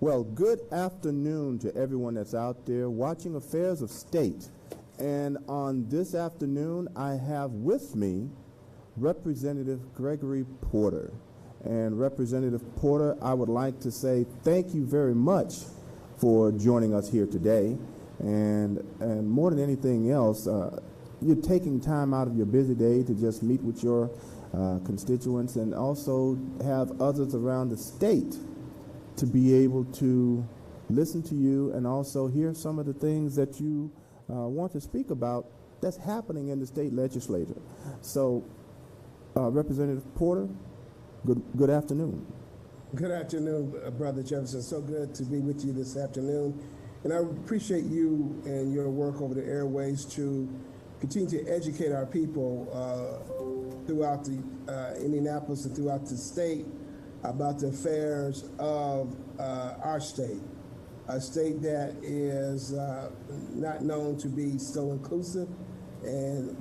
Well, good afternoon to everyone that's out there watching Affairs of State. And on this afternoon, I have with me Representative Gregory Porter. And Representative Porter, I would like to say thank you very much for joining us here today. And more than anything else, you're taking time out of your busy day to just meet with your constituents and also have others around the state to be able to listen to you and also hear some of the things that you want to speak about that's happening in the state legislature. So, Representative Porter, good afternoon. Good afternoon, Brother Jefferson. So good to be with you this afternoon. And I appreciate you and your work over the airways to continue to educate our people throughout the Indianapolis and throughout the state about the affairs of our state, a state that is not known to be so inclusive,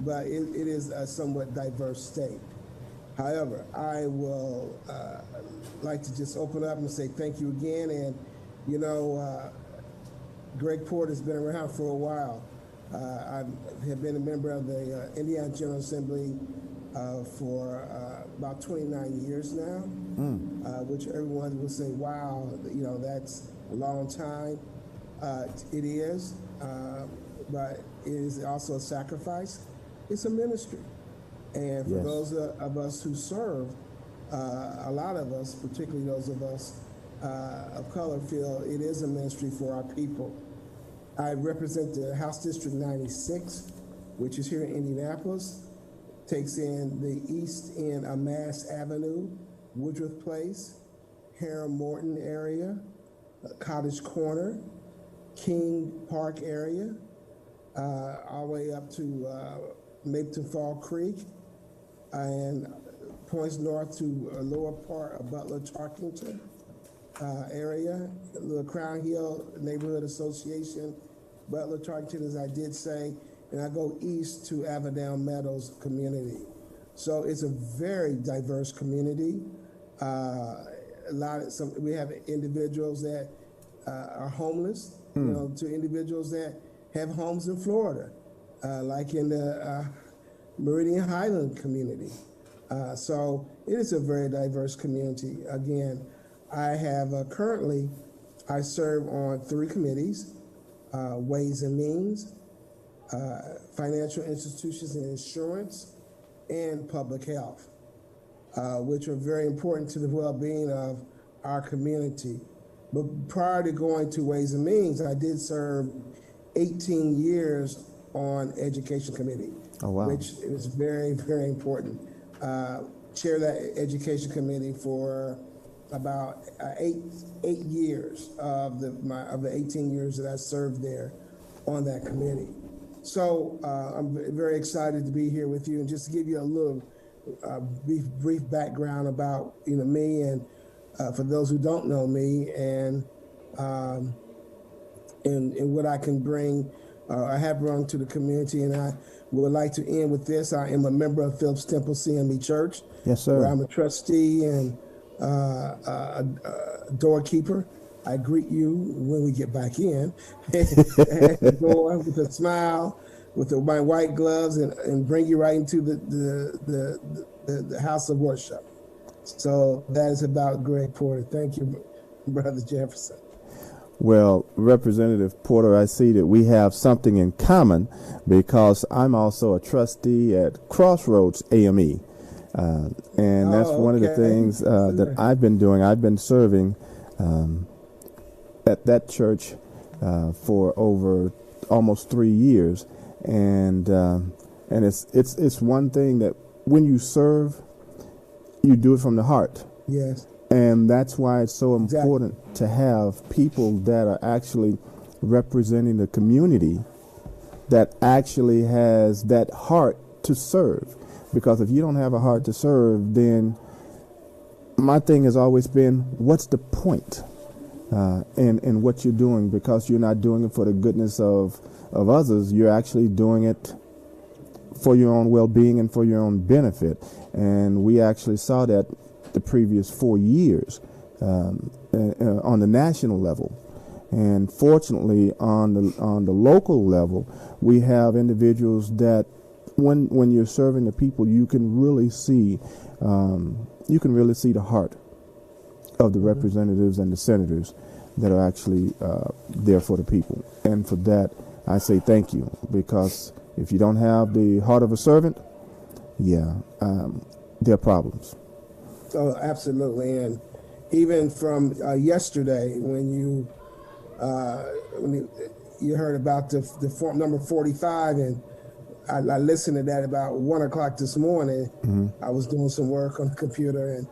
but it is a somewhat diverse state. However, I will like to just open up and say thank you again. And, you know, Greg Porter has been around for a while. I have been a member of the Indiana General Assembly for about 29 years now, which everyone will say, wow, you know, that's a long time. It is, but it is also a sacrifice. It's a ministry. And for those of us who serve, a lot of us, particularly those of us of color, feel it is a ministry for our people. I represent the House District 96, which is here in Indianapolis. Takes in the east end of Mass Avenue, Woodruff Place, Hiram Morton area, Cottage Corner, King Park area, all the way up to Mapleton Fall Creek, and points north to a lower part of Butler Tarkington area, the Crown Hill Neighborhood Association, Butler Tarkington, as I did say, and I go east to Avondale Meadows community. So it's a very diverse community. We have individuals that are homeless, you know, to individuals that have homes in Florida, like in the Meridian Highland community. So it is a very diverse community. Again, I have currently, I serve on 3 committees, Ways and Means, financial institutions and insurance, and public health, which are very important to the well-being of our community. But prior to going to Ways and Means, I did serve 18 years on Education Committee, which is very, very important. Chair that Education Committee for about 8 years of the 18 years that I served there on that committee. So I'm very excited to be here with you, and just to give you a little brief background about me, and for those who don't know me, and what I can bring, I have brought to the community, and I would like to end with this. I am a member of Phillips Temple CME Church. Yes, sir. Where I'm a trustee and a doorkeeper. I greet you when we get back in, go on with a smile, with my white gloves, and bring you right into the house of worship. So that is about Greg Porter. Thank you, Brother Jefferson. Well, Representative Porter, I see that we have something in common because I'm also a trustee at Crossroads AME. And that's one of the things that I've been doing. I've been serving at that church for over almost 3 years, and it's one thing that when you serve, you do it from the heart. Yes. And that's why it's so important to have people that are actually representing the community that actually has that heart to serve. Because if you don't have a heart to serve, then my thing has always been, what's the point in what you're doing? Because you're not doing it for the goodness of others. You're actually doing it for your own well-being and for your own benefit. And we actually saw that the previous 4 years on the national level. And fortunately, on the local level, we have individuals that, when you're serving the people, you can really see the heart of the representatives and the senators that are actually there for the people. And for that, I say thank you, because if you don't have the heart of a servant, there are problems. Oh, absolutely. And even from yesterday, when you heard about the form number 45, and I listened to that about 1 o'clock this morning. I was doing some work on the computer, and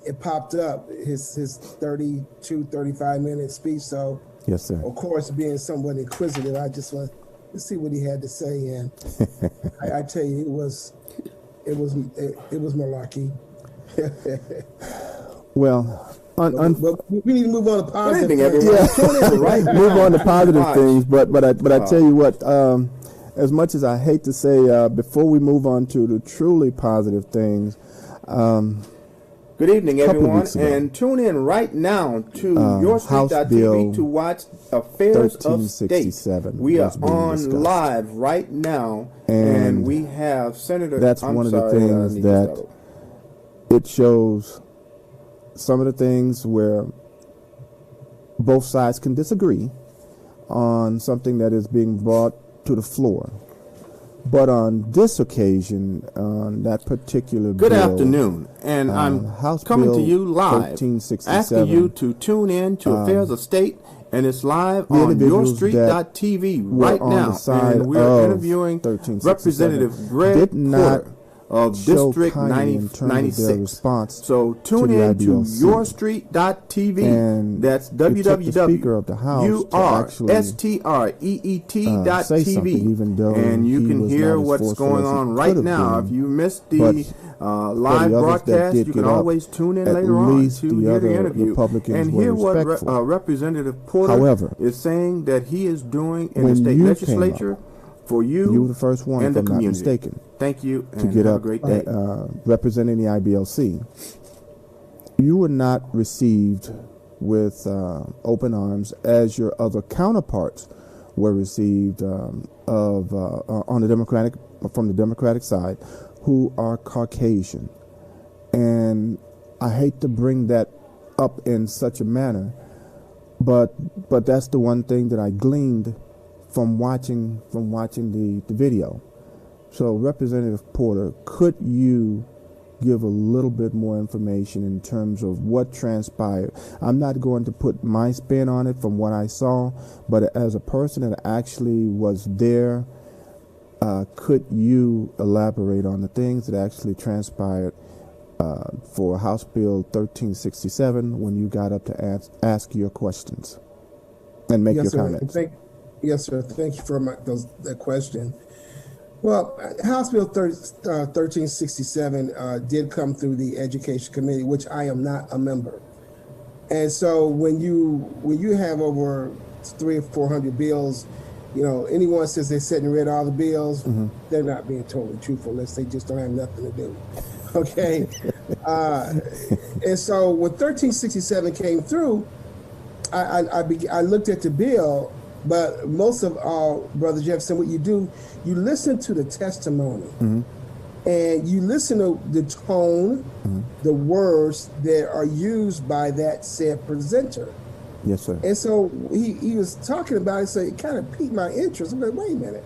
it popped up, his 35-minute speech. So, yes, sir. Of course, being somewhat inquisitive, I just wanted to see what he had to say. And I tell you, it was malarkey. Well, but we need to move on to positive things. Right. Move on to positive things. But I tell you what, as much as I hate to say, before we move on to the truly positive things, good evening, everyone, and tune in right now to YourStreet.tv to watch Affairs of State. We are on live right now, and we have Senator. That's one of the things that it shows. Some of the things where both sides can disagree on something that is being brought to the floor. But on this occasion, on that particular Good bill, afternoon, and I'm House coming Bill to you live, asking you to tune in to Affairs of State, and it's live on YourStreet.tv right now, and we're interviewing Representative Greg Porter of District 96. So tune in to YourStreet.tv. And that's www.YourStreet.tv. And you can hear what's going on right now. If you missed the live broadcast, you can always tune in later on to hear the interview and hear what Representative Porter is saying that he is doing in the state legislature for you were the first one, and if the I'm not community. mistaken, Thank you, and to get have up a great day. Representing the IBLC. You were not received with open arms as your other counterparts were received from the Democratic side, who are Caucasian. And I hate to bring that up in such a manner, but that's the one thing that I gleaned from watching the video. So, Representative Porter, could you give a little bit more information in terms of what transpired? I'm not going to put my spin on it from what I saw, but as a person that actually was there, could you elaborate on the things that actually transpired for House Bill 1367 when you got up to ask your questions and make your comments? Yes, sir. Thank you for that question. Well, House Bill 1367 did come through the Education Committee, which I am not a member. And so when you have over 300 or 400 bills, anyone says they sat and read all the bills, they're not being totally truthful unless they just don't have nothing to do. Okay. And so when 1367 came through, I looked at the bill. But most of all, Brother Jefferson, what you do, you listen to the testimony, and you listen to the tone, the words that are used by that said presenter. Yes, sir. And so he was talking about it, so it kind of piqued my interest. I'm like, wait a minute.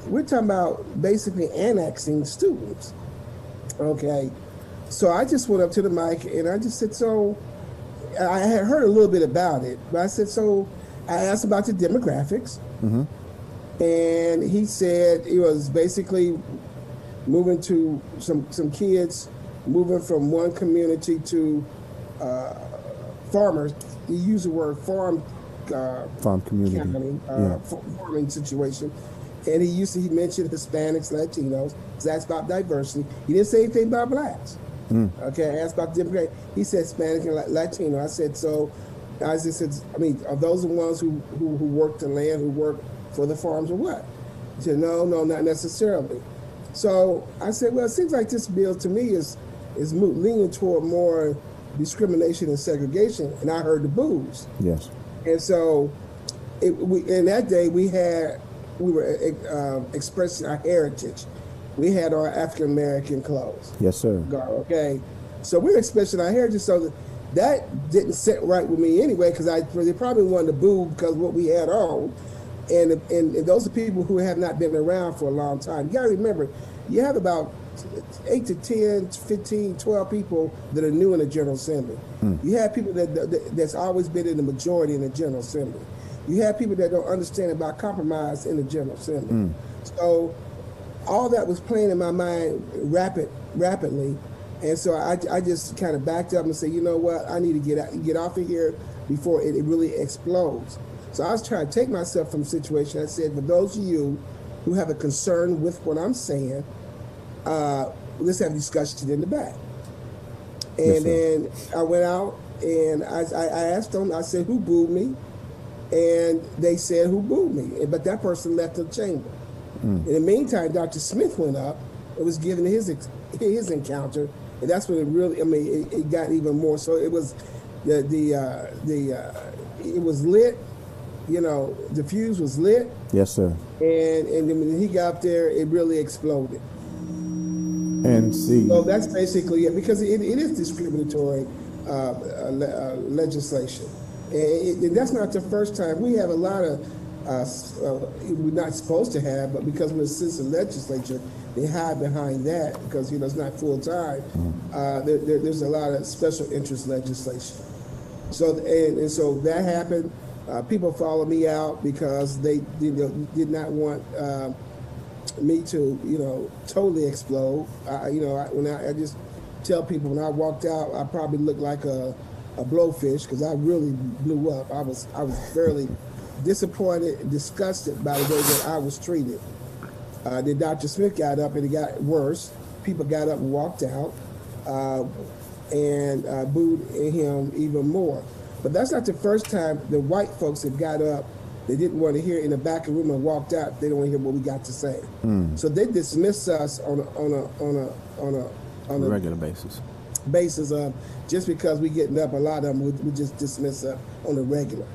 We're talking about basically annexing students. Okay. So I just went up to the mic, and I just said, so I had heard a little bit about it, but I said, so I asked about the demographics, and he said it was basically moving to some kids moving from one community to farmers. He used the word farm community, farming situation, and he mentioned Hispanics, Latinos. Because that's about diversity. He didn't say anything about blacks. Okay, I asked about the demographics. He said Hispanic and Latino. I said so. I just said, are those the ones who work the land, who work for the farms or what? He said, no, not necessarily. So I said, well, it seems like this bill to me is leaning toward more discrimination and segregation, and I heard the boos. Yes. And so, in that day, we were expressing our heritage. We had our African American clothes. Yes, sir. Okay, so we were expressing our heritage. So that didn't sit right with me anyway, because they probably wanted to boo because of what we had on. And those are people who have not been around for a long time. You got to remember, you have about 8 to 10, 15, 12 people that are new in the General Assembly. You have people that's always been in the majority in the General Assembly. You have people that don't understand about compromise in the General Assembly. So all that was playing in my mind rapidly. And so I just kind of backed up and said, you know what, I need to get off of here before it really explodes. So I was trying to take myself from the situation. I said, for those of you who have a concern with what I'm saying, let's have a discussion in the back. And then I went out and I asked them, I said, who booed me? And they said, who booed me? But that person left the chamber. In the meantime, Dr. Smith went up and was giving his encounter. And that's when it really, it got even more. So it was, it was lit. You know, the fuse was lit. Yes, sir. And then when he got up there, it really exploded. And see. So that's basically it, because it is discriminatory legislation. And that's not the first time. We have a lot of, we're not supposed to have, but because we're a citizen legislature, they hide behind that because, it's not full time. There's a lot of special interest legislation. So, and so that happened. People followed me out because they did not want me to, totally explode. I just tell people when I walked out, I probably looked like a blowfish because I really blew up. I was fairly disappointed and disgusted by the way that I was treated. Then Dr. Smith got up and it got worse. People got up and walked out and booed him even more. But that's not the first time the white folks have got up. They didn't want to hear in the back of the room and walked out. They don't want to hear what we got to say. So they dismiss us on a regular basis. Just because we getting up, a lot of them we just dismiss up on the regular.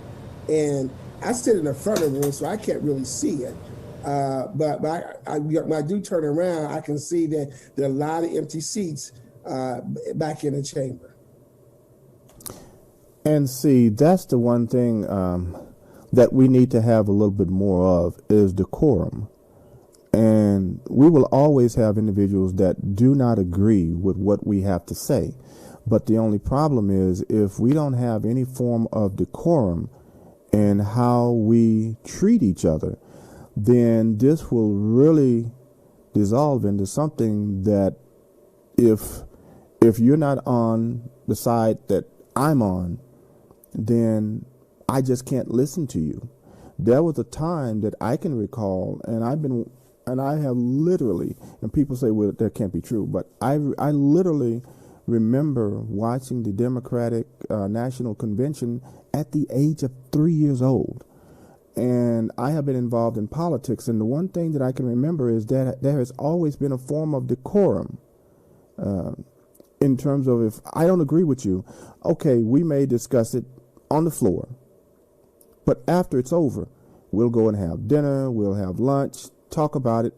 And I sit in the front of the room, so I can't really see it. But when I do turn around, I can see that there are a lot of empty seats back in the chamber. And see, that's the one thing that we need to have a little bit more of is decorum. And we will always have individuals that do not agree with what we have to say. But the only problem is if we don't have any form of decorum in how we treat each other, then this will really dissolve into something that if you're not on the side that I'm on, then I just can't listen to you. There was a time that I can recall, and I have literally, and people say, well, that can't be true, but I literally remember watching the Democratic National Convention at the age of 3 years old. And I have been involved in politics, and the one thing that I can remember is that there has always been a form of decorum in terms of if I don't agree with you, okay, we may discuss it on the floor, but after it's over, we'll go and have dinner, we'll have lunch, talk about it,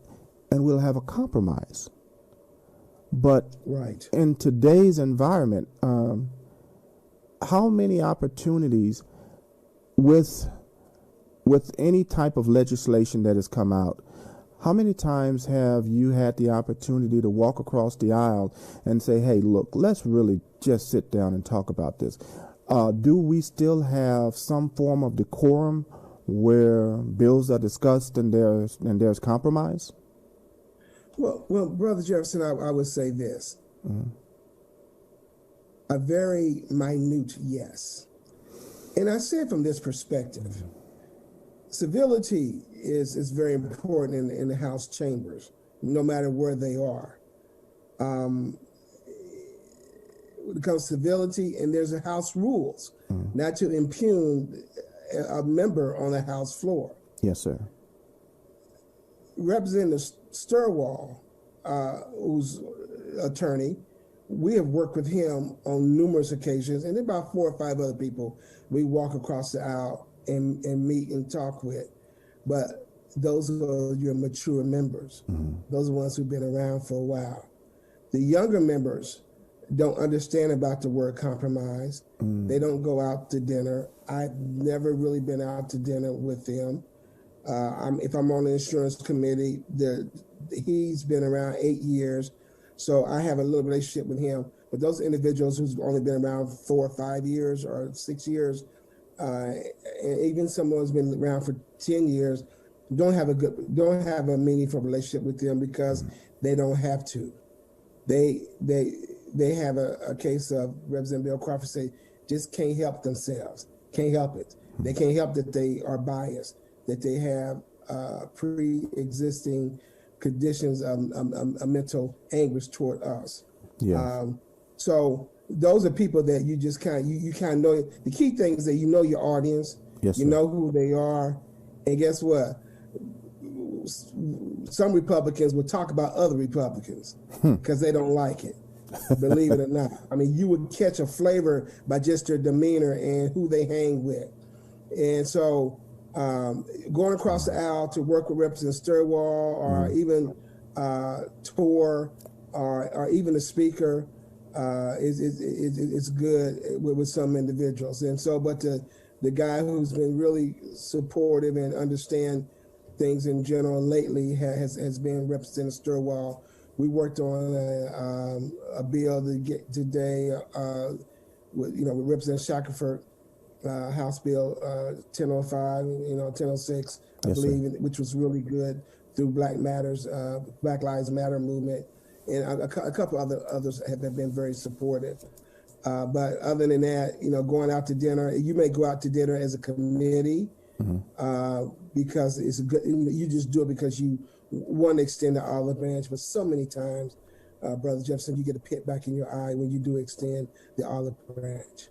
and we'll have a compromise. But in today's environment, how many opportunities with any type of legislation that has come out, how many times have you had the opportunity to walk across the aisle and say, hey, look, let's really just sit down and talk about this? Do we still have some form of decorum where bills are discussed and there's compromise? Well, Brother Jefferson, I would say this. A very minute yes. And I say it from this perspective. Civility is very important in the House chambers, no matter where they are. When it comes to civility, and there's a House rules, not to impugn a member on the House floor. Yes, sir. Representative Sturwall, who's attorney, we have worked with him on numerous occasions, and about 4 or 5 other people we walk across the aisle and meet and talk with. But those are your mature members. Those are the ones who've been around for a while. The younger members don't understand about the word compromise. They don't go out to dinner. I've never really been out to dinner with them. If I'm on the insurance committee, he's been around 8 years, so I have a little relationship with him. But those individuals who's only been around 4 or 5 years or 6 years, and even someone who's been around for 10 years, don't have a meaningful relationship with them because they don't have to. They have a case of Representative Bill Crawford say just can't help themselves, can't help it. They can't help that they are biased, that they have pre-existing conditions of mental anguish toward us. Yeah. So those are people that you just kind of know. The key thing is that you know your audience, yes, you sir. know who they are, and guess what? Some Republicans will talk about other Republicans because they don't like it. Believe it or not. I mean, you would catch a flavor by just their demeanor and who they hang with. And so going across the aisle to work with Representative Sturwall or even Tor or even the speaker is good with some individuals. And so, but the guy who's been really supportive and understand things in general lately has been Representative Sturwall. We worked on a bill to get today with Representative Shackelford, House Bill 1005, 1006, I believe, which was really good through Black Lives Matter movement, and a couple others have been very supportive. But other than that, going out to dinner, you may go out to dinner as a committee because it's good. You just do it because you want to extend the olive branch. But so many times, Brother Jefferson, you get a pit back in your eye when you do extend the olive branch.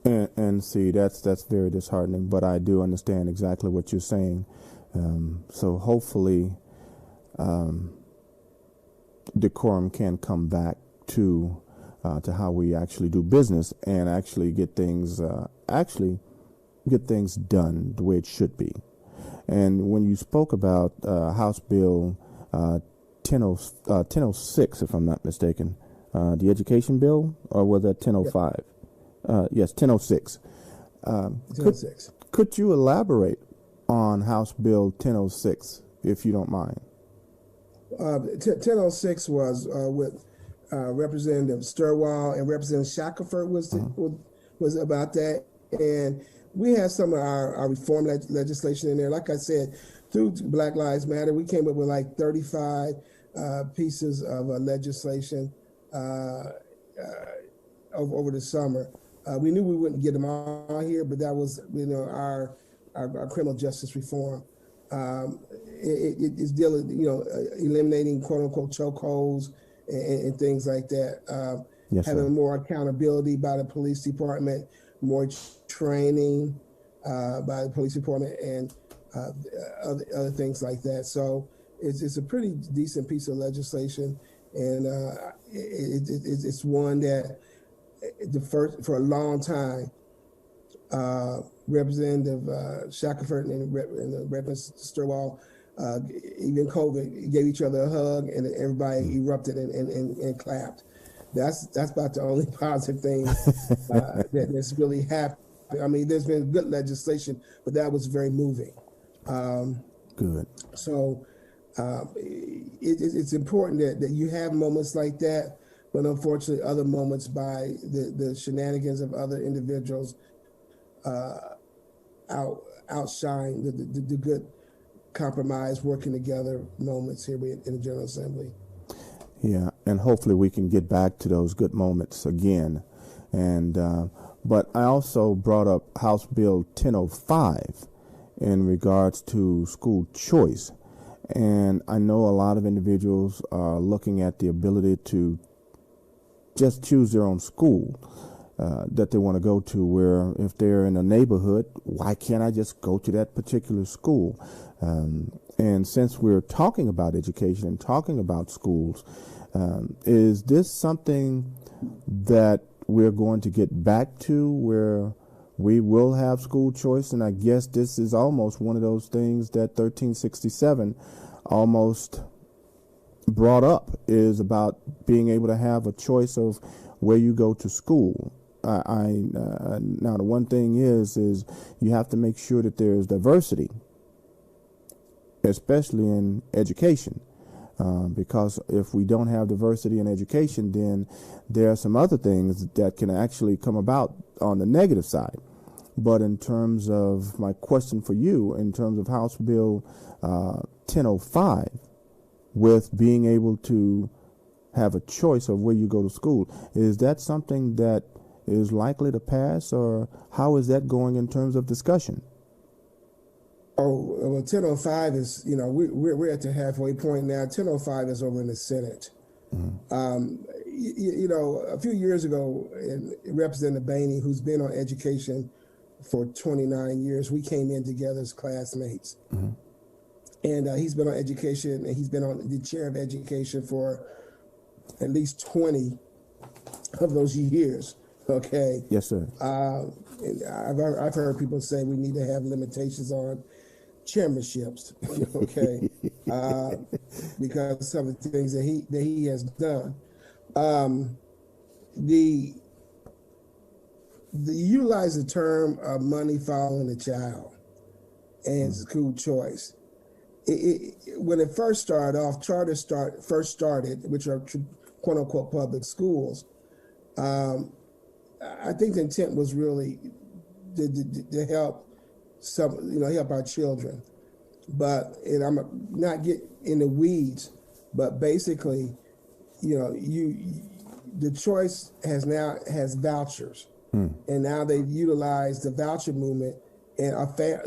And see, that's very disheartening. But I do understand exactly what you're saying. So hopefully, decorum can come back to how we actually do business and actually get things done the way it should be. And when you spoke about House Bill 1006, if I'm not mistaken, the education bill, or was that 1005? Yes, 1006. 1006. Could you elaborate on House Bill 1006, if you don't mind? 1006 was with Representative Sturwall and Representative Shackelford was about that. And we had some of our reform legislation in there. Like I said, through Black Lives Matter, we came up with like 35 pieces of legislation over the summer. We knew we wouldn't get them all here, but that was our criminal justice reform. It's dealing, eliminating quote unquote chokeholds and things like that. Having more accountability by the police department, more training by the police department, and other things like that. So it's a pretty decent piece of legislation, and it's one that for a long time. Representative Shackelford and Representative Sturwall, even COVID, gave each other a hug, and everybody erupted and clapped. That's about the only positive thing that's really happened. I mean, there's been good legislation, but that was very moving. Good. So it's important that you have moments like that, but unfortunately, other moments by the shenanigans of other individuals outshine the good compromise, working together moments here in the General Assembly. Yeah, and hopefully we can get back to those good moments again. And but I also brought up House Bill 1005 in regards to school choice. And I know a lot of individuals are looking at the ability to just choose their own school that they want to go to, where if they're in a neighborhood, why can't I just go to that particular school? And And since we're talking about education and talking about schools, is this something that we're going to get back to where we will have school choice? And I guess this is almost one of those things that 1367 almost brought up, is about being able to have a choice of where you go to school. Now the one thing is you have to make sure that there's diversity, especially in education, because if we don't have diversity in education, then there are some other things that can actually come about on the negative side. But in terms of my question for you, in terms of House Bill 1005, with being able to have a choice of where you go to school, is that something that is likely to pass, or how is that going in terms of discussion? Oh, well, 1005 is, we're at the halfway point now. 1005 is over in the Senate. Mm-hmm. A few years ago, Representative Boehner, who's been on education for 29 years, we came in together as classmates. Mm-hmm. And he's been on education, and he's been on the chair of education for at least 20 of those years. Okay. Yes, sir. And I've heard people say we need to have limitations on chairmanships. Okay, because some of the things that he has done. The utilize the term money following the child and school choice. When it first started off, charters first started, which are quote unquote public schools. I think the intent was really to help help our children. But, and I'm not get in the weeds, but basically, the choice has vouchers, and now they've utilized the voucher movement, and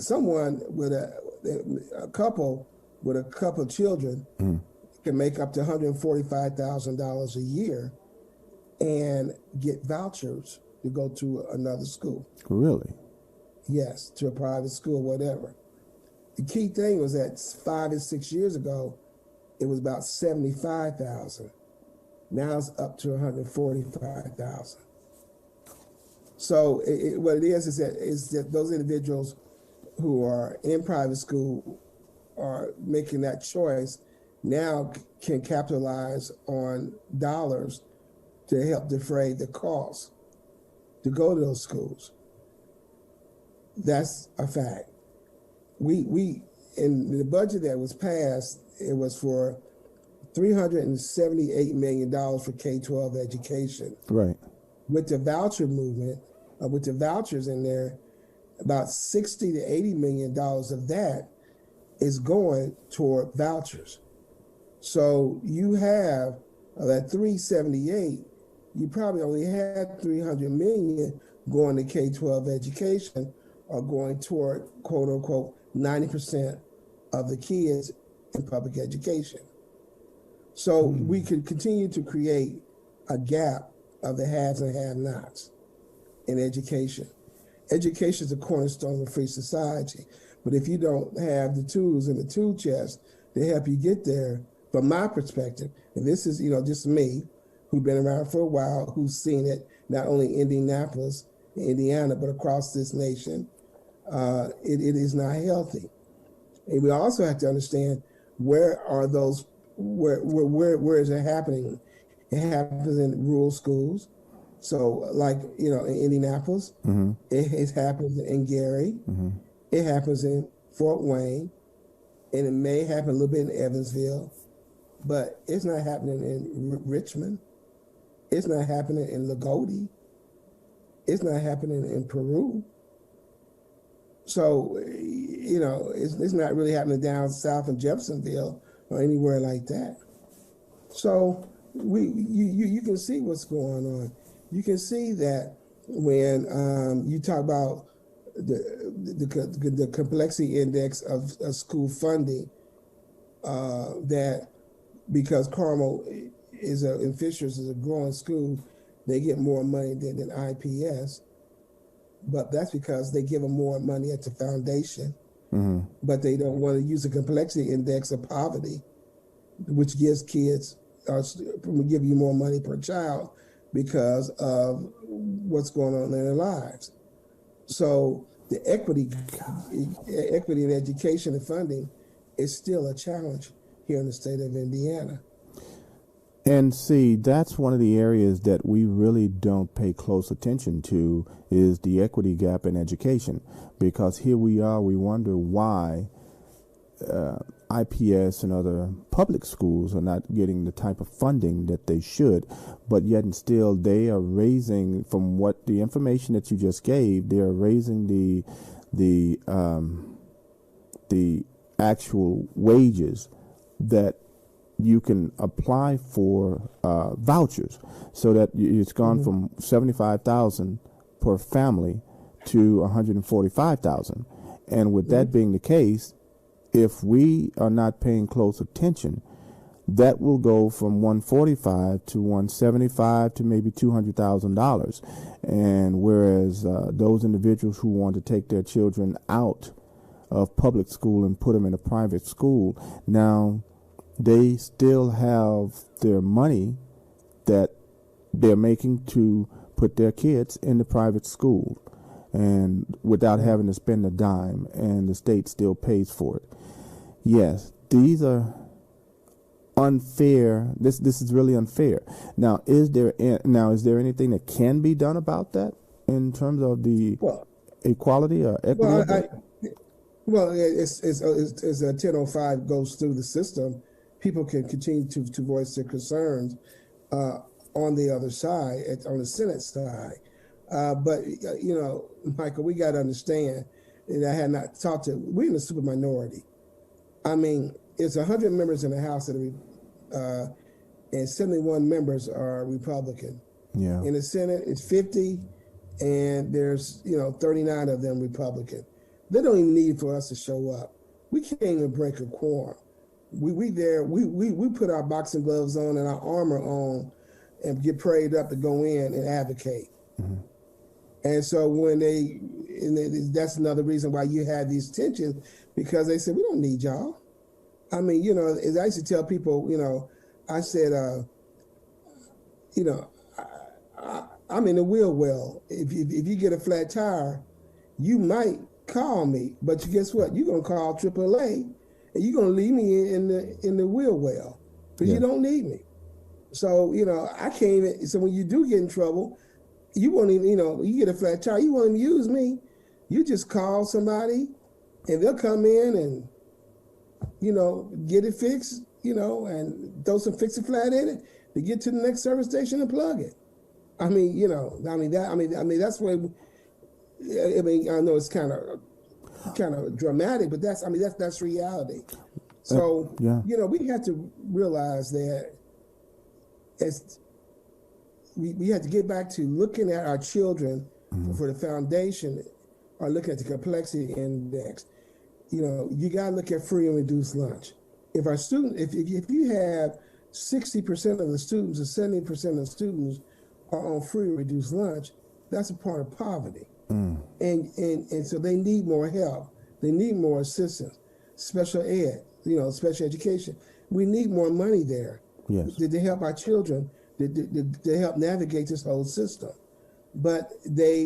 someone with a couple with a couple of children can make up to $145,000 a year and get vouchers to go to another school. Really? Yes, to a private school, whatever. The key thing was that 5 and 6 years ago, it was about 75,000. Now it's up to 145,000. So what it is that those individuals who are in private school are making that choice now can capitalize on dollars to help defray the cost to go to those schools. That's a fact. We in the budget that was passed, it was for $378 million for K-12 education. Right. With the voucher movement, with the vouchers in there, about $60 to $80 million of that is going toward vouchers. So you have that 378, you probably only had 300 million going to K-12 education, or going toward quote unquote 90% of the kids in public education. So we could continue to create a gap of the haves and have-nots in education. Education is a cornerstone of a free society, but if you don't have the tools in the tool chest to help you get there, from my perspective, and this is just me, who's been around for a while, who's seen it not only in Indianapolis, Indiana, but across this nation, it is not healthy. And we also have to understand where is it happening? It happens in rural schools. So like, in Indianapolis, it happens in Gary, it happens in Fort Wayne, and it may happen a little bit in Evansville, but it's not happening in Richmond. It's not happening in Lagodi. It's not happening in Peru. So, it's not really happening down south in Jeffersonville or anywhere like that. So you can see what's going on. You can see that when you talk about the complexity index of school funding, that because Carmel and Fishers is a growing school, they get more money than IPS. But that's because they give them more money at the foundation but they don't want to use the complexity index of poverty, which gives kids, give you more money per child because of what's going on in their lives. So the equity in education and funding is still a challenge here in the state of Indiana. And see, that's one of the areas that we really don't pay close attention to, is the equity gap in education. Because here we are, we wonder why IPS and other public schools are not getting the type of funding that they should, but yet and still they are raising, from what the information that you just gave, they are raising the actual wages that you can apply for vouchers, so that it's gone from $75,000 per family to $145,000. And with that being the case, if we are not paying close attention, that will go from $145,000 to $175,000 to maybe $200,000. And whereas those individuals who want to take their children out of public school and put them in a private school, now they still have their money that they're making to put their kids in the private school, and without having to spend a dime, and the state still pays for it. Yes, these are unfair. This is really unfair. Now, is there anything that can be done about that in terms of the equality or equity? As a 1005 goes through the system, people can continue to voice their concerns on the other side, on the Senate side. But, Michael, we got to understand, and I had not talked to, we're in a super minority. I mean, it's 100 members in the House that are, and 71 members are Republican. Yeah. In the Senate, it's 50, and there's, 39 of them Republican. They don't even need for us to show up. We can't even break a quorum. We put our boxing gloves on and our armor on and get prayed up to go in and advocate. Mm-hmm. And so that's another reason why you have these tensions, because they said, we don't need y'all. I mean, as I used to tell people, I said, I'm in the wheel well. If you get a flat tire, you might call me, but guess what? You're going to call AAA, and you're going to leave me in the wheel well, because you don't need me. So, I can't even, so when you do get in trouble, you won't even, you get a flat tire, you won't even use me. You just call somebody, and they'll come in and, get it fixed, and throw some Fix-A-Flat in it to get to the next service station and plug it. I mean, that's where, I know it's kind of dramatic, but that's reality. So, we have to realize that we have to get back to looking at our children for the foundation, or looking at the complexity index. You got to look at free and reduced lunch. If our student, if you have 60% of the students or 70% of the students are on free and reduced lunch, that's a part of poverty. And so they need more help. They need more assistance, special ed, special education. We need more money there. Yes. To help our children, to help navigate this whole system. But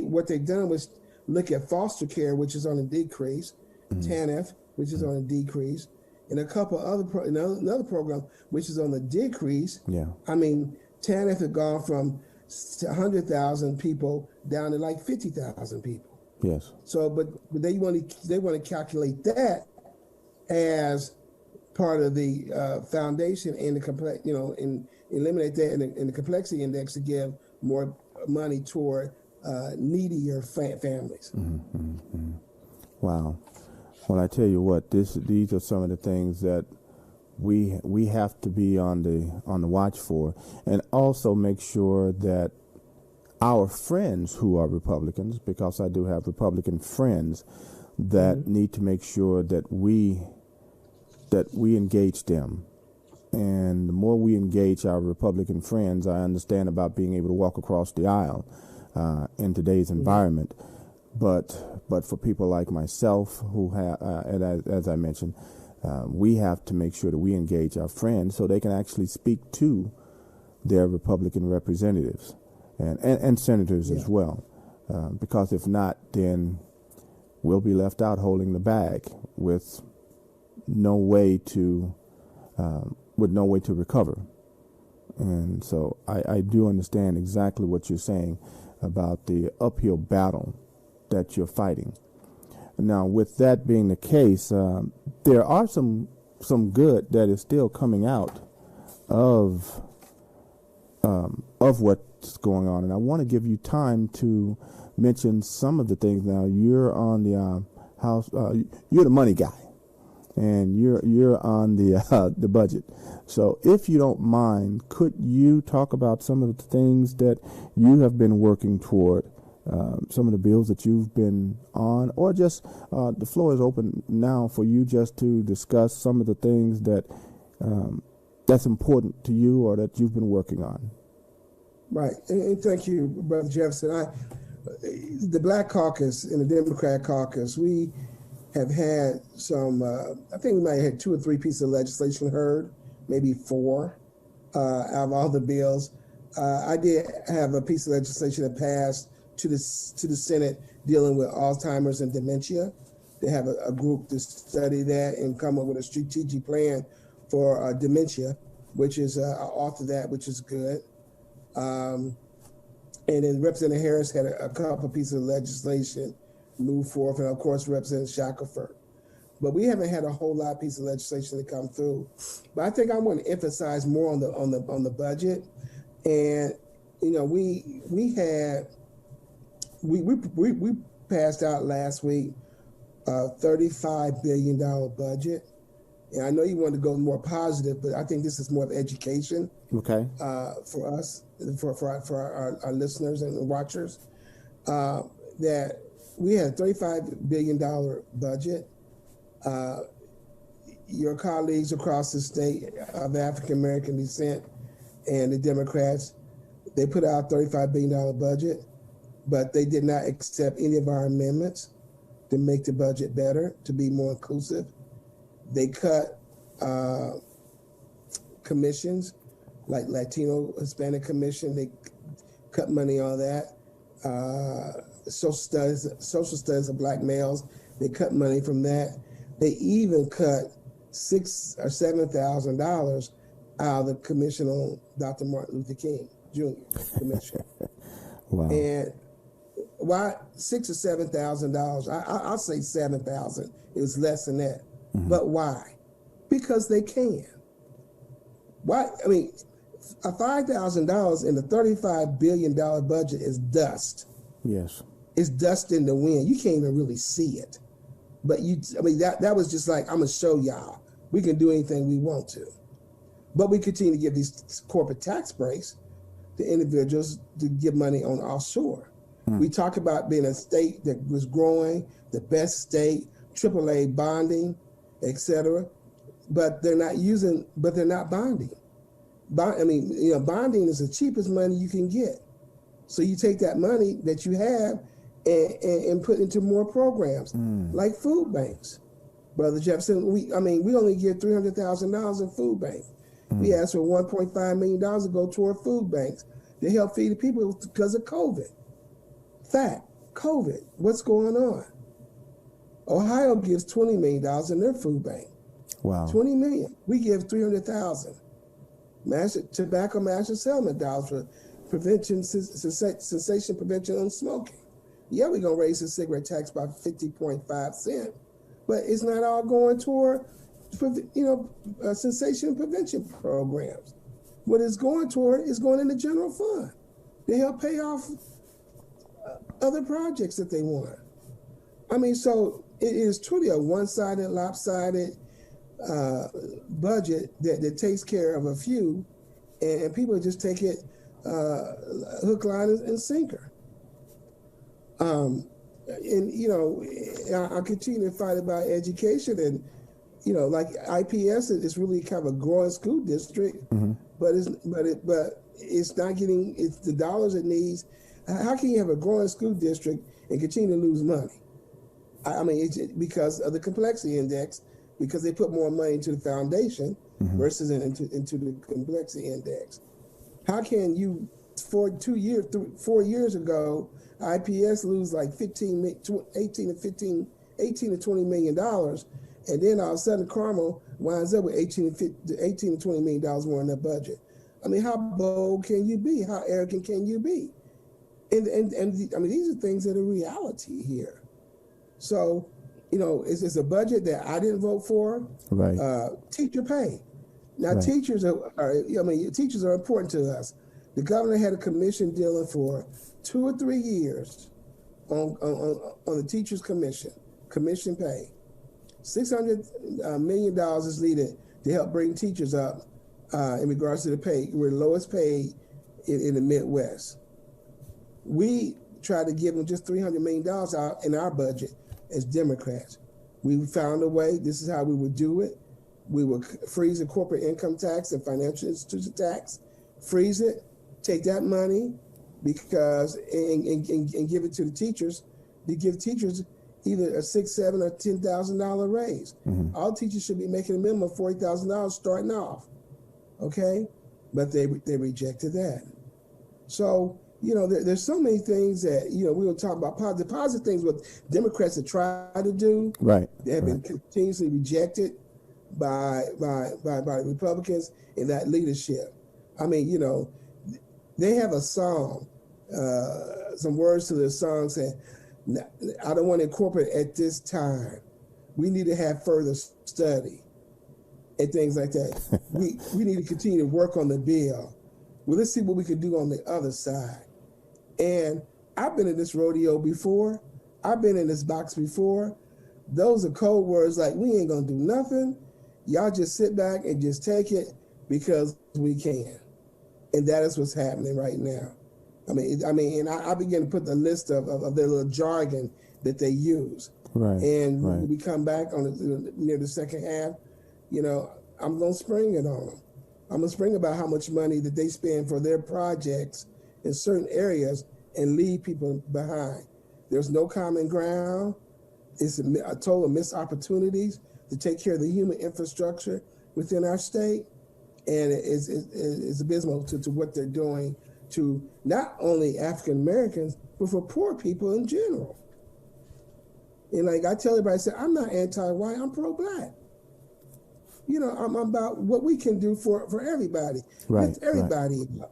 what they've done was look at foster care, which is on a decrease, TANF, which is on a decrease, and a couple other another program which is on the decrease. Yeah. I mean, TANF had gone from 100,000 people down to like 50,000 people. Yes. So, but they want to calculate that as part of the foundation and the complex, and eliminate that in the complexity index to give more money toward needier families. Mm-hmm. Wow. Well, I tell you what, these are some of the things that we have to be on the watch for, and also make sure that our friends who are Republicans, because I do have Republican friends, that need to make sure that we engage them. And the more we engage our Republican friends, I understand about being able to walk across the aisle in today's environment. but for people like myself who have, as I mentioned, we have to make sure that we engage our friends so they can actually speak to their Republican representatives and senators as well. Because if not, then we'll be left out holding the bag with no way to recover. And so I do understand exactly what you're saying about the uphill battle that you're fighting. Now, with that being the case, there are some good that is still coming out of what's going on, and I want to give you time to mention some of the things. Now, you're on the House. You're the money guy, and you're on the budget. So, if you don't mind, could you talk about some of the things that you have been working toward? Some of the bills that you've been on, or just the floor is open now for you just to discuss some of the things that that's important to you or that you've been working on. Right, and thank you, Brother Jefferson. The Black Caucus and the Democrat Caucus, we have had some, I think we might have had 2 or 3 pieces of legislation heard, maybe 4 out of all the bills. I did have a piece of legislation that passed to the Senate dealing with Alzheimer's and dementia. They have a group to study that and come up with a strategic plan for dementia, which is author that, which is good. And then Representative Harris had a couple pieces of legislation move forth, and of course Representative Shackelford. But we haven't had a whole lot of pieces of legislation to come through. But I think I want to emphasize more on the budget. And you know, we passed out last week a $35 billion budget. And I know you want to go more positive, but I think this is more of education. Okay. For us, for our listeners and watchers, that we had a $35 billion budget. Your colleagues across the state of African American descent and the Democrats, they put out a $35 billion budget, but they did not accept any of our amendments to make the budget better, to be more inclusive. They cut commissions, like Latino Hispanic Commission. They cut money on that. Social studies of Black males. They cut money from that. They even cut $6,000 or $7,000 out of the commission on Dr. Martin Luther King Jr. commission. Wow. And why $6,000 or $7,000? I'll say $7,000. It was less than that. Mm-hmm. But why? Because they can. Why? I mean, a $5,000 in the $35 billion budget is dust. Yes. It's dust in the wind. You can't even really see it. But that was just like, I'm gonna show y'all we can do anything we want to. But we continue to give these corporate tax breaks to individuals to give money on offshore. We talk about being a state that was growing, the best state, AAA bonding, etc. But they're not bonding. Bonding is the cheapest money you can get. So you take that money that you have and put into more programs like food banks. Brother Jefferson, we only get $300,000 in food banks. We asked for $1.5 million to go toward food banks to help feed the people because of COVID. Fact, COVID, what's going on? Ohio gives $20 million in their food bank. Wow. $20 million. We give $300,000. Tobacco master settlement dollars for prevention, cessation prevention on smoking. Yeah, we're going to raise the cigarette tax by 50.5 cents, but it's not all going toward, cessation prevention programs. What it's going toward is going in the general fund to help pay off other projects that they want. So it is truly a one-sided, lopsided budget that takes care of a few, and people just take it hook, line, and sinker. I continue to fight about education, and like IPS is really kind of a growing school district, but it's not getting the dollars it needs. How can you have a growing school district and continue to lose money. I mean, it's because of the complexity index, because they put more money into the foundation versus into the complexity index. How can you, 4 years ago, IPS lose like 18 to $20 million, and then all of a sudden Carmel winds up with 18 to $20 million more in their budget? I mean, how bold can you be? How arrogant can you be? And I mean, these are things that are reality here. So, you know, it's a budget that I didn't vote for. Right. Teacher pay. Now, Right. teachers teachers are important to us. The governor had a commission dealing for 2 or 3 years on the teachers' commission pay. $600 million is needed to help bring teachers up in regards to the pay. We're the lowest paid in the Midwest. We tried to give them just $300 million out in our budget as Democrats. We found a way. This is how we would do it. We would freeze the corporate income tax and financial institution tax, freeze it, take that money because and give it to the teachers. To give teachers either a $6,000, $7,000, or $10,000 raise. All teachers should be making a minimum of $40,000 starting off. Okay, but they rejected that. So, you know, there's so many things that, you know, we will talk about the positive things what Democrats have tried to do. Right. They have been continuously rejected by the Republicans in that leadership. I mean, you know, they have a song, some words to their song saying, I don't want to incorporate at this time. We need to have further study and things like that. we need to continue to work on the bill. Well, let's see what we can do on the other side. And I've been in this rodeo before. I've been in this box before. Those are code words like, we ain't gonna do nothing. Y'all just sit back and just take it because we can. And that is what's happening right now. I mean, and I begin to put the list of their little jargon that they use. Right. And right. when we come back on near the second half, you know, I'm gonna spring it on them. I'm gonna spring about how much money that they spend for their projects in certain areas and leave people behind. There's no common ground. It's a total missed opportunities to take care of the human infrastructure within our state. And it's abysmal to what they're doing to not only African Americans, but for poor people in general. And like I tell everybody, I say, I'm not anti-white, I'm pro-black. You know, I'm about what we can do for everybody. Right. Lift everybody up.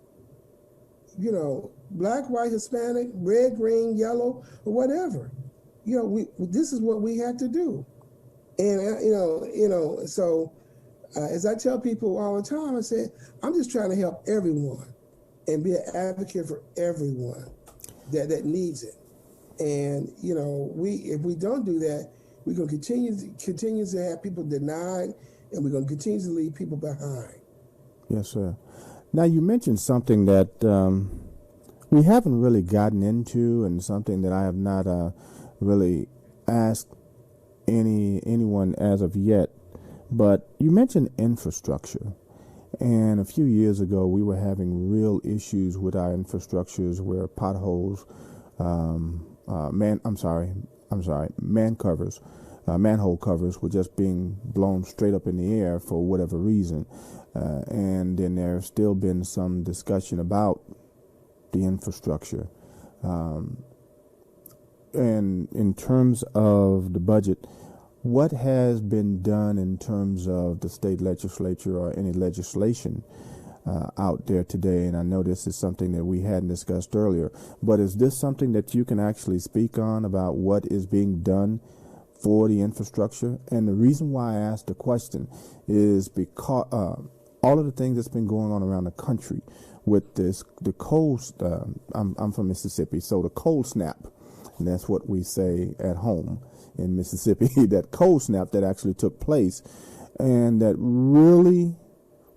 You know, black, white, Hispanic, red, green, yellow, or whatever. You know, this is what we have to do. And, so as I tell people all the time, I say, I'm just trying to help everyone and be an advocate for everyone that needs it. And, you know, if we don't do that, we're going to continue to have people denied, and we're going to continue to leave people behind. Yes, sir. Now, you mentioned something that we haven't really gotten into, and something that I have not really asked anyone as of yet. But you mentioned infrastructure. And a few years ago, we were having real issues with our infrastructures where potholes, manhole covers were just being blown straight up in the air for whatever reason. And then there's still been some discussion about the infrastructure. And in terms of the budget, what has been done in terms of the state legislature or any legislation out there today? And I know this is something that we hadn't discussed earlier, but is this something that you can actually speak on about what is being done for the infrastructure? And the reason why I asked the question is because all of the things that's been going on around the country with the cold, I'm from Mississippi, so the cold snap, and that's what we say at home in Mississippi, that cold snap that actually took place, and that really,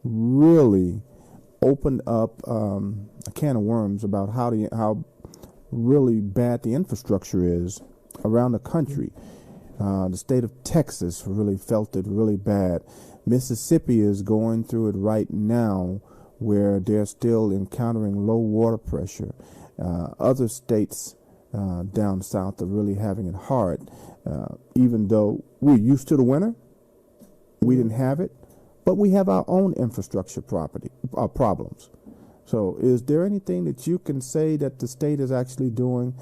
really opened up a can of worms about how really bad the infrastructure is around the country. The state of Texas really felt it really bad. Mississippi is going through it right now, where they're still encountering low water pressure. Other states down south are really having it hard. Even though we're used to the winter, we didn't have it, but we have our own infrastructure problems. So is there anything that you can say that the state is actually doing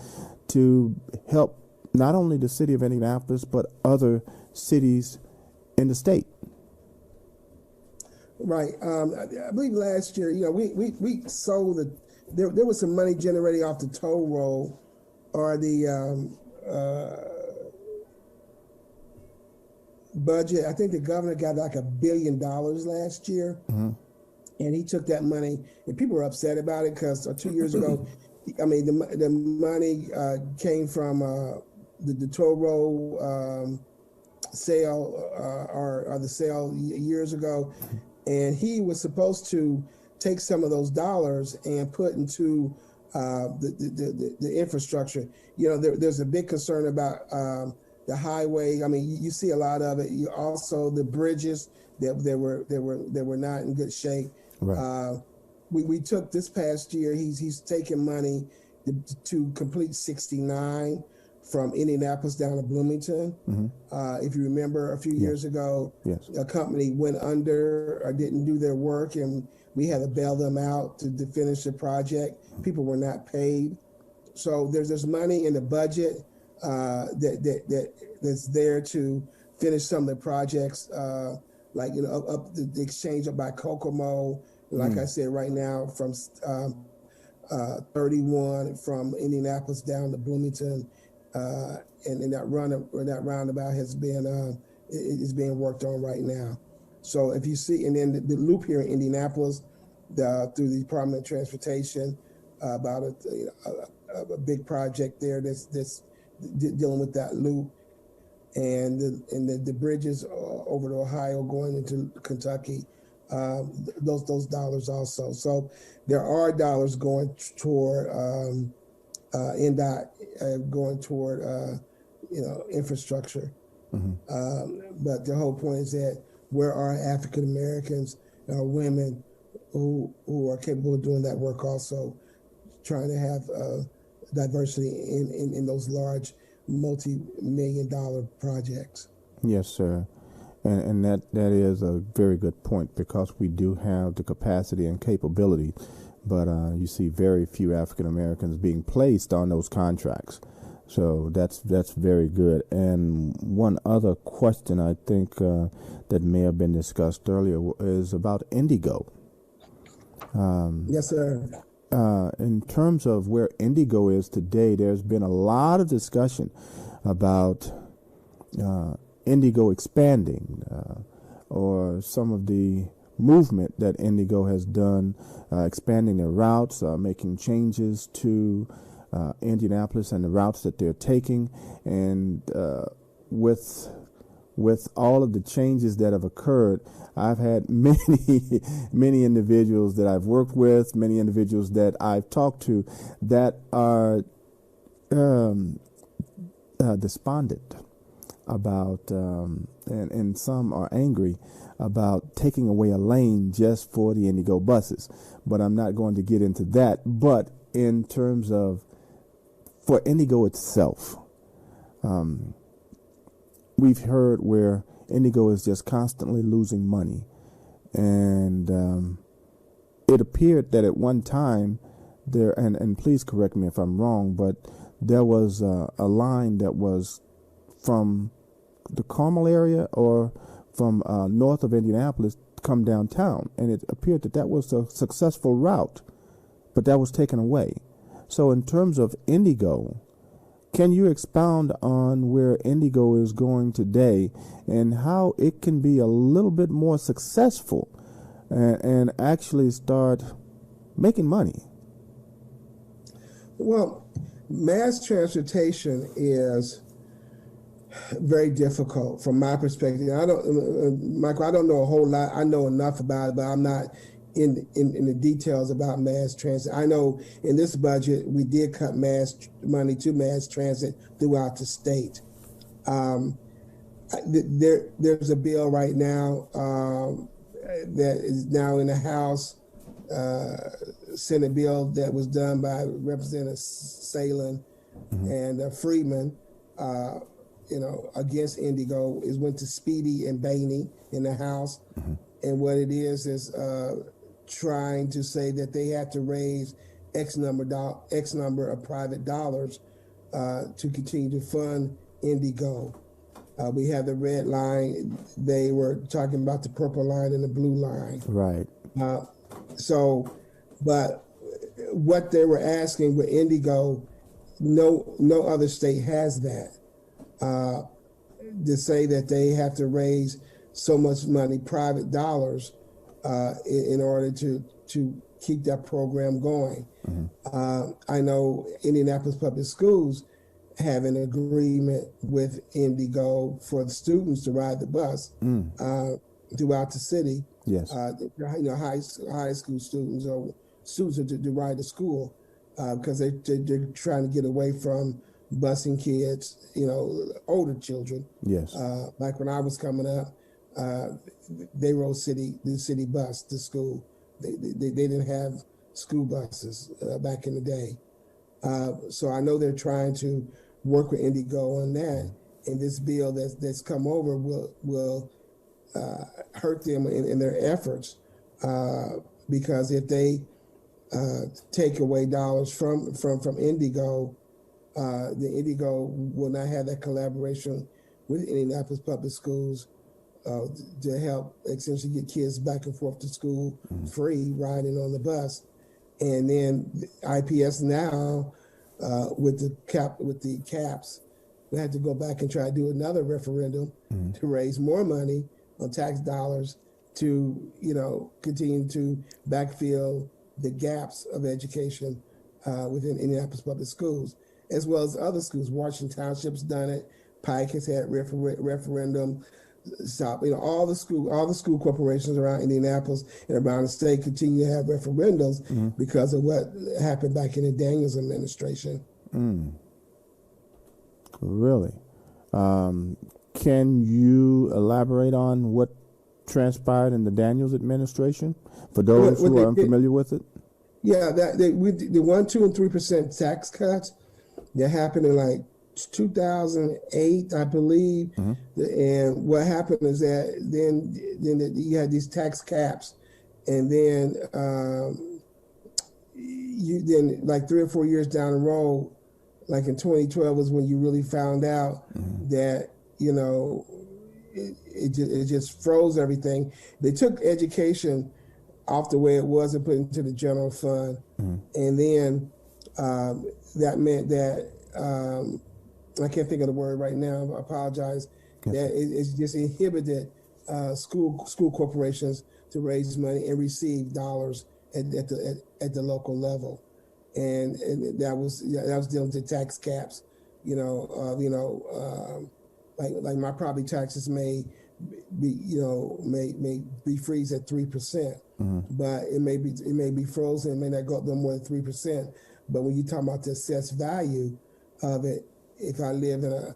to help not only the city of Indianapolis, but other cities in the state? Right. I believe last year, we sold there was some money generated off the toll roll or the budget. I think the governor got like $1 billion last year. Mm-hmm. And he took that money, and people were upset about it because 2 years ago, I mean, the money came from the toll roll sale or the sale years ago, and he was supposed to take some of those dollars and put into the infrastructure. There's a big concern about the highway. I mean, you see a lot of it. You also the bridges that were not in good shape. Right. We took this past year. He's taken money to complete 69 from Indianapolis down to Bloomington. Mm-hmm. If you remember, a few years ago, yes, a company went under or didn't do their work, and we had to bail them out to finish the project. People were not paid, so there's money in the budget that's there to finish some of the projects. Like up the exchange up by Kokomo, like I said, right now from 31 from Indianapolis down to Bloomington, and that roundabout has been is being worked on right now. So if you see, and then the loop here in Indianapolis, through the Department of Transportation, about a big project there that's dealing with that loop. And the bridges over to Ohio going into Kentucky, those dollars also. So there are dollars going toward NDOT, going toward infrastructure. Mm-hmm. But the whole point is that where are African Americans, women who are capable of doing that work also, trying to have diversity in those large multi-million-dollar projects. Yes, sir. And that is a very good point, because we do have the capacity and capability, but you see very few African Americans being placed on those contracts. So that's very good. And one other question I think that may have been discussed earlier is about Indigo. Yes, sir. In terms of where Indigo is today, there's been a lot of discussion about Indigo expanding or some of the movement that Indigo has done, expanding their routes, making changes to Indianapolis and the routes that they're taking. And with all of the changes that have occurred, I've had many individuals that I've worked with, many individuals that I've talked to that are despondent about, and some are angry about taking away a lane just for the Indigo buses. But I'm not going to get into that. But in terms of, for Indigo itself, we've heard where Indigo is just constantly losing money. And it appeared that at one time there, and please correct me if I'm wrong, but there was a line that was from the Carmel area or from north of Indianapolis come downtown. And it appeared that that was a successful route, but that was taken away. So in terms of Indigo, can you expound on where Indigo is going today and how it can be a little bit more successful and actually start making money? Well, mass transportation is very difficult from my perspective. Michael, I don't know a whole lot. I know enough about it, but I'm not in the details about mass transit. I know in this budget we did cut money to mass transit throughout the state. There's a bill right now that is now in the House, Senate bill that was done by Representative Salin, and Freeman, against Indigo. It went to Speedy and Bainey in the House. And what it is trying to say that they had to raise X number of private dollars to continue to fund Indigo. We have the red line. They were talking about the purple line and the blue line. Right. But what they were asking with Indigo, no other state has that. To say that they have to raise so much money, private dollars, in order to keep that program going. I know Indianapolis Public Schools have an agreement with Indigo for the students to ride the bus throughout the city. Yes. High school students or students to ride to school because they're trying to get away from busing kids, older children. Yes. Like when I was coming up, they rode the city bus to school. They didn't have school buses back in the day. So I know they're trying to work with Indigo on that. And this bill that's come over will hurt them in their efforts because if they take away dollars from Indigo, the Indigo will not have that collaboration with Indianapolis Public Schools to help essentially get kids back and forth to school free riding on the bus. And then IPS now with the caps, we had to go back and try to do another referendum to raise more money on tax dollars to continue to backfill the gaps of education within Indianapolis Public Schools, as well as other schools. Washington Township's done it. Pike has had referendum. Stop. All the school corporations around Indianapolis and around the state continue to have referendums because of what happened back in the Daniels administration. Really? Can you elaborate on what transpired in the Daniels administration for those who are unfamiliar with it? Yeah, the 1%, 2%, and 3% tax cuts that happened in like 2008, I believe. And what happened is that then you had these tax caps, and then you like 3 or 4 years down the road, like in 2012 was when you really found out that it just froze everything. They took education off the way it was and put it into the general fund, and then that meant that. I can't think of the word right now. I apologize. That it just inhibited school corporations to raise money and receive dollars at the local level, and that was dealing with tax caps. Like my property taxes may be freeze at 3%, but it may be frozen. It may not go up no more than 3%. But when you talk about the assessed value of it, if I live in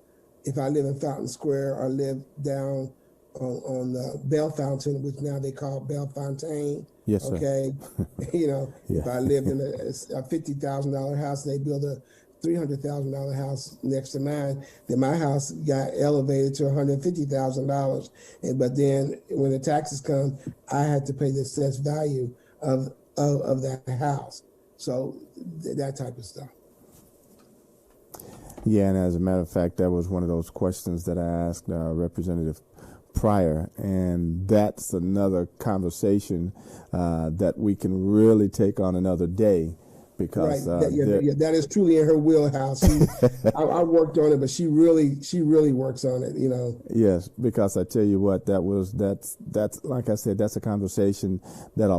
Fountain Square or live down on the Bell Fountain, which now they call Bell Fontaine. Yes, sir. Okay, if I lived in a $50,000 house, they build a $300,000 house next to mine, then my house got elevated to $150,000. But then when the taxes come, I had to pay the assessed value of that house. So that type of stuff. Yeah, and as a matter of fact, that was one of those questions that I asked Representative Pryor, and that's another conversation that we can really take on another day. Because that is truly in her wheelhouse. I worked on it, but she really works on it. Yes, because I tell you what, that's like I said, that's a conversation that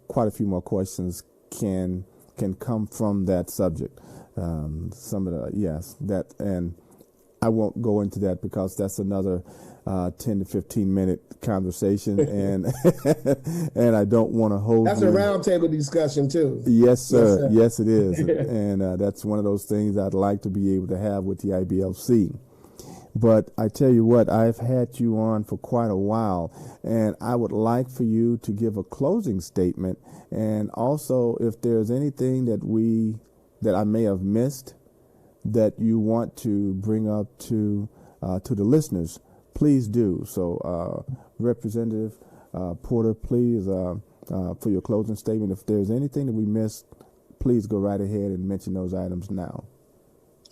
quite a few more questions can come from that subject. And I won't go into that because that's another 10 to 15 minute conversation, and and I don't want to hold. That's a roundtable discussion too. Yes, sir. Yes, it is, and that's one of those things I'd like to be able to have with the IBLC. But I tell you what, I've had you on for quite a while, and I would like for you to give a closing statement, and also if there's anything that I may have missed that you want to bring up to the listeners, please do. So, Representative Porter, please, for your closing statement, if there's anything that we missed, please go right ahead and mention those items now.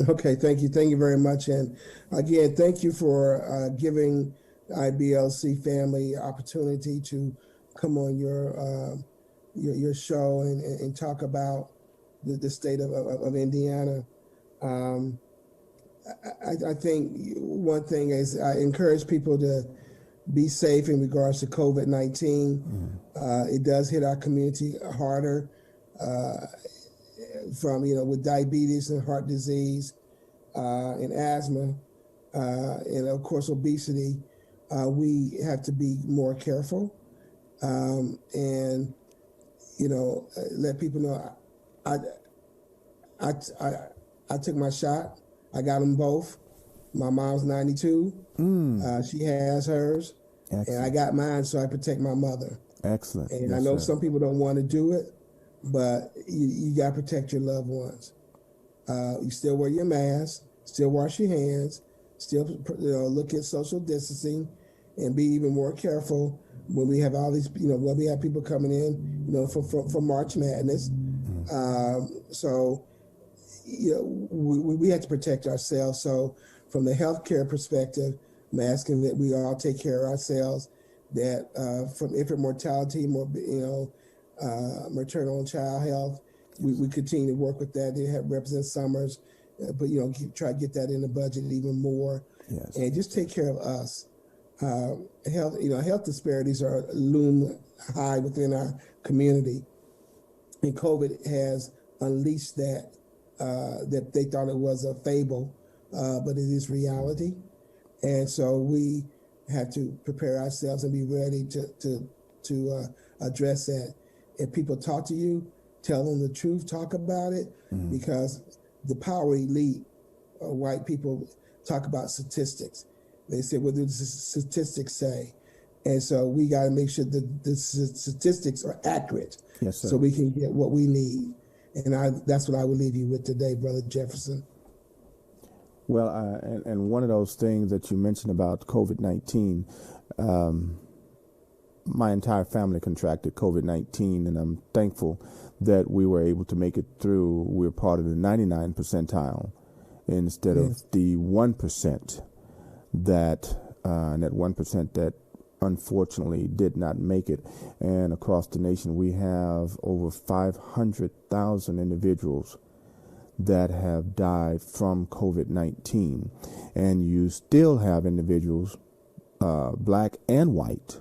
Okay, thank you. Thank you very much. And again, thank you for giving IBLC family opportunity to come on your show and talk about the state of Indiana. I think one thing is I encourage people to be safe in regards to COVID-19. It does hit our community harder from, with diabetes and heart disease and asthma and, of course, obesity. We have to be more careful and, let people know I took my shot. I got them both. My mom's 92. She has hers. Excellent. And I got mine, so I protect my mother. Excellent. And yes, I know some people don't want to do it, but you got to protect your loved ones. You still wear your mask, still wash your hands, still look at social distancing, and be even more careful when we have all these, when we have people coming in, for March Madness. So, we have to protect ourselves. So from the healthcare perspective, I'm asking that we all take care of ourselves, that from infant mortality, maternal and child health, we continue to work with that. They have Representative Summers, but, try to get that in the budget even more. Yes. And just take care of us. Health disparities are loom high within our community. And COVID has unleashed that they thought it was a fable, but it is reality. And so we have to prepare ourselves and be ready to address that. If people talk to you, tell them the truth, talk about it, because the power elite, white people, talk about statistics. They say, what do the statistics say? And so we got to make sure that the statistics are accurate. Yes, sir. So we can get what we need. And that's what I would leave you with today, Brother Jefferson. Well, and one of those things that you mentioned about COVID-19, my entire family contracted COVID-19, and I'm thankful that we were able to make it through. We're part of the 99 percentile instead of the 1% that 1% that unfortunately did not make it. And across the nation, we have over 500,000 individuals that have died from COVID-19. And you still have individuals, black and white,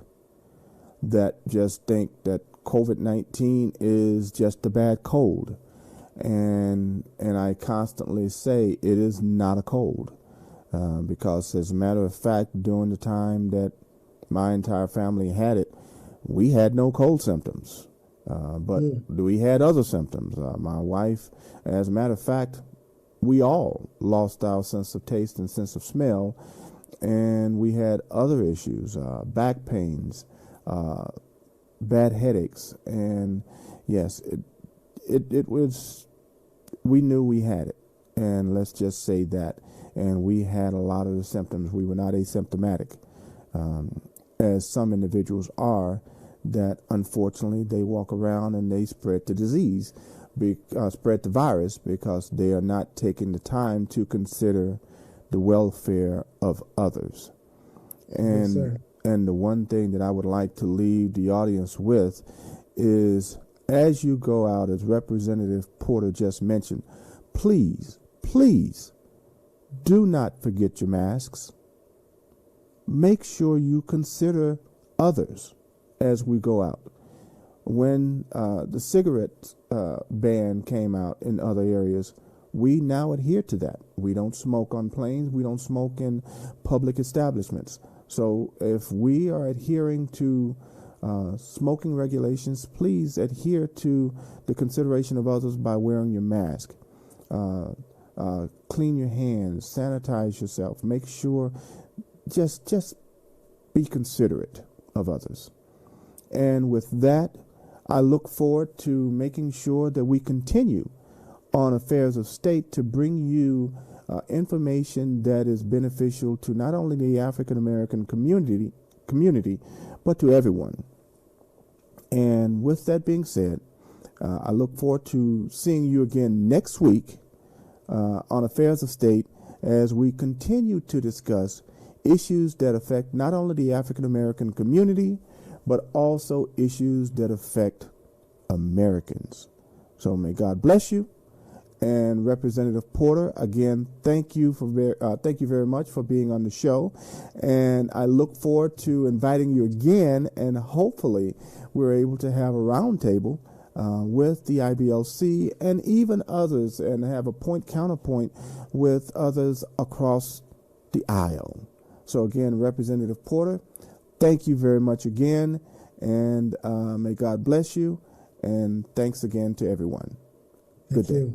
that just think that COVID-19 is just a bad cold. And I constantly say it is not a cold. Because as a matter of fact, during the time that my entire family had it, we had no cold symptoms, but we had other symptoms. My wife, as a matter of fact, we all lost our sense of taste and sense of smell, and we had other issues, back pains, bad headaches, and yes, it was, we knew we had it, and let's just say that, and we had a lot of the symptoms. We were not asymptomatic. As some individuals are, that unfortunately they walk around and they spread the disease, spread the virus, because they are not taking the time to consider the welfare of others. And Yes, and the one thing that I would like to leave the audience with is, as you go out, as Representative Porter just mentioned, please do not forget your masks. Make sure you consider others as we go out. When the cigarette ban came out in other areas, we now adhere to that. We don't smoke on planes. We don't smoke in public establishments. So if we are adhering to smoking regulations, please adhere to the consideration of others by wearing your mask. Clean your hands, sanitize yourself. Make sure, just be considerate of others. And with that, I look forward to making sure that we continue on Affairs of State to bring you information that is beneficial to not only the African American community, but to everyone. And with that being said, I look forward to seeing you again next week on Affairs of State as we continue to discuss issues that affect not only the African American community, but also issues that affect Americans. So may God bless you. And Representative Porter, again, thank you very much for being on the show. And I look forward to inviting you again, and hopefully we're able to have a roundtable with the IBLC and even others, and have a counterpoint with others across the aisle. So again, Representative Porter, thank you very much again, and may God bless you, and thanks again to everyone. Good day.